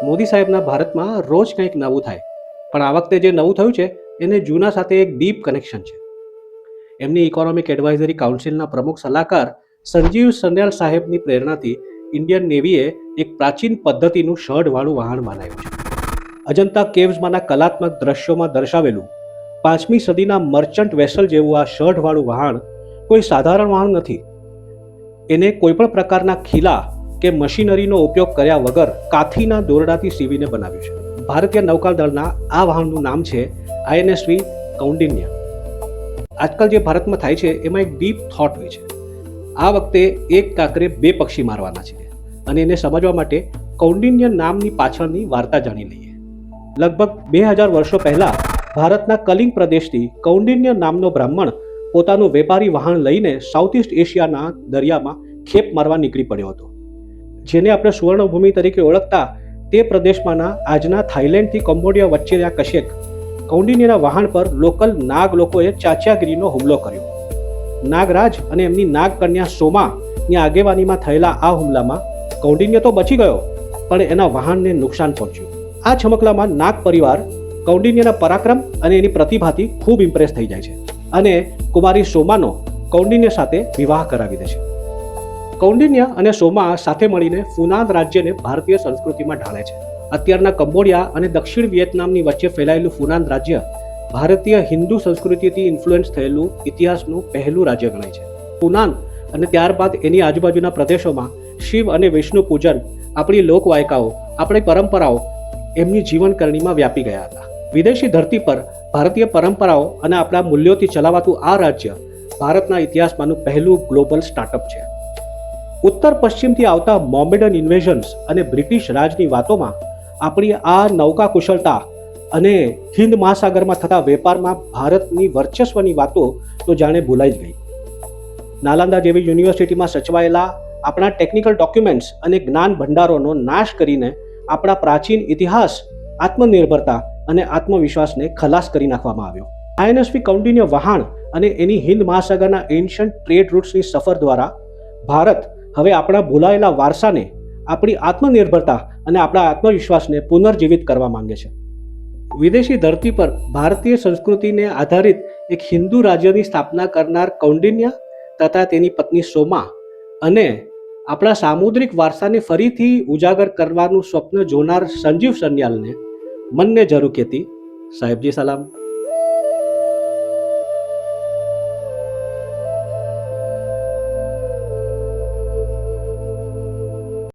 મોદી સાહેબના ભારતમાં રોજ કંઈક નવું થાય, પણ આ વખતે જે નવું થયું છે એને જૂના સાથે એક ડીપ કનેક્શન છે. એમની ઇકોનોમિક એડવાઇઝરી કાઉન્સિલના પ્રમુખ સલાહકાર સંજીવ સન્યાલ સાહેબની પ્રેરણાથી ઇન્ડિયન નેવીએ એક પ્રાચીન પદ્ધતિનું શઢવાળું વહાણ બનાવ્યું છે. અજંતા કેવ્સમાંના કલાત્મક દ્રશ્યોમાં દર્શાવેલું 5મી સદીના મર્ચન્ટ વેસલ જેવું આ શઢવાળું વહાણ કોઈ સાધારણ વહાણ નથી. એને કોઈપણ પ્રકારના ખીલા કે મશીનરીનો ઉપયોગ કર્યા વગર કાથીના દોરડાથી સીવીને બનાવ્યું છે. ભારતીય નૌકાદળના આ વહાણનું નામ છે INSV કૌંડિન્ય. આજકાલ જે ભારતમાં થાય છે એમાં એક ડીપ થોટ હોય છે. આ વખતે એક કાંકરે 2 પક્ષી મારવાના છે અને એને સમજવા માટે કૌંડિન્ય નામની પાછળની વાર્તા જાણી લઈએ. લગભગ 2000 વર્ષો પહેલા ભારતના કલિંગ પ્રદેશથી કૌંડિન્ય નામનો બ્રાહ્મણ પોતાનું વેપારી વાહન લઈને સાઉથ ઇસ્ટ એશિયાના દરિયામાં ખેપ મારવા નીકળી પડ્યો હતો. જેને આપણે સુવર્ણભૂમિ તરીકે ઓળખતા તે પ્રદેશમાંના આજના થાઇલેન્ડથી કંબોડિયા વચ્ચેના કશેક કૌંડિન્યના વાહન પર લોકલ નાગ લોકોએ ચાચાગીરીનો હુમલો કર્યો. નાગરાજ અને એમની નાગકન્યા સોમાની આગેવાનીમાં થયેલા આ હુમલામાં કૌંડિન્ય તો બચી ગયો, પણ એના વાહનને નુકસાન પહોંચ્યું. આ ચમકલામાં નાગ પરિવાર કૌંડિન્યના પરાક્રમ અને એની પ્રતિભાથી ખૂબ ઇમ્પ્રેસ થઈ જાય છે અને કુમારી સોમાનો કૌંડિન્ય સાથે વિવાહ કરાવી દે છે. કૌંડિન્ય અને સોમા સાથે મળીને ફુનાન રાજ્યને ભારતીય સંસ્કૃતિમાં ઢાળે છે. અત્યારના કંબોડિયા અને દક્ષિણ વિયેતનામની વચ્ચે ફેલાયેલું ફુનાન રાજ્ય ભારતીય હિન્દુ સંસ્કૃતિથી ઇન્ફ્લુઅન્સ થયેલું ઇતિહાસનું પહેલું રાજ્ય ગણાય છે. ફુનાન અને ત્યારબાદ એની આજુબાજુના પ્રદેશોમાં શિવ અને વિષ્ણુ પૂજન, આપણી લોકવાયકાઓ, આપણી પરંપરાઓ એમની જીવનકરણીમાં વ્યાપી ગયા હતા. વિદેશી ધરતી પર ભારતીય પરંપરાઓ અને આપણા મૂલ્યોથી ચલાવાતું આ રાજ્ય ભારતના ઇતિહાસમાંનું પહેલું ગ્લોબલ સ્ટાર્ટઅપ છે. ઉત્તર પશ્ચિમથી આવતા મોમેડન ઇન્વેઝન્સ અને બ્રિટિશ રાજની વાતોમાં આપણી આ નૌકા કુશળતા અને હિન્દ મહાસાગરમાં થતા વેપારમાં ભારતની વર્ચસ્વની વાતો તો જાણે ભૂલાઈ જ ગઈ. નાલંદા જેવી યુનિવર્સિટીમાં સચવાયેલા આપણા ટેકનિકલ ડોક્યુમેન્ટ્સ અને જ્ઞાન ભંડારોનો નાશ કરીને આપણા પ્રાચીન ઇતિહાસ, આત્મનિર્ભરતા અને આત્મવિશ્વાસને ખલાસ કરી નાખવામાં આવ્યો. INSV કૌંડિન્ય વહાણ અને એની હિન્દ મહાસાગરના એન્શન્ટ ટ્રેડ રૂટ્સની સફર દ્વારા ભારત હવે આપણા ભૂલાયેલા વારસાને, આપણી આત્મનિર્ભરતા અને આપણા આત્મવિશ્વાસને પુનર્જીવિત કરવા માંગે છે. વિદેશી ધરતી પર ભારતીય સંસ્કૃતિને આધારિત એક હિન્દુ રાજ્યની સ્થાપના કરનાર કૌંડિન્ય તથા તેની પત્ની સોમા અને આપણા સામુદ્રિક વારસાને ફરીથી ઉજાગર કરવાનું સ્વપ્ન જોનાર સંજીવ સન્યાલને મનને જરૂર કહેતી સાહેબજી સલામ.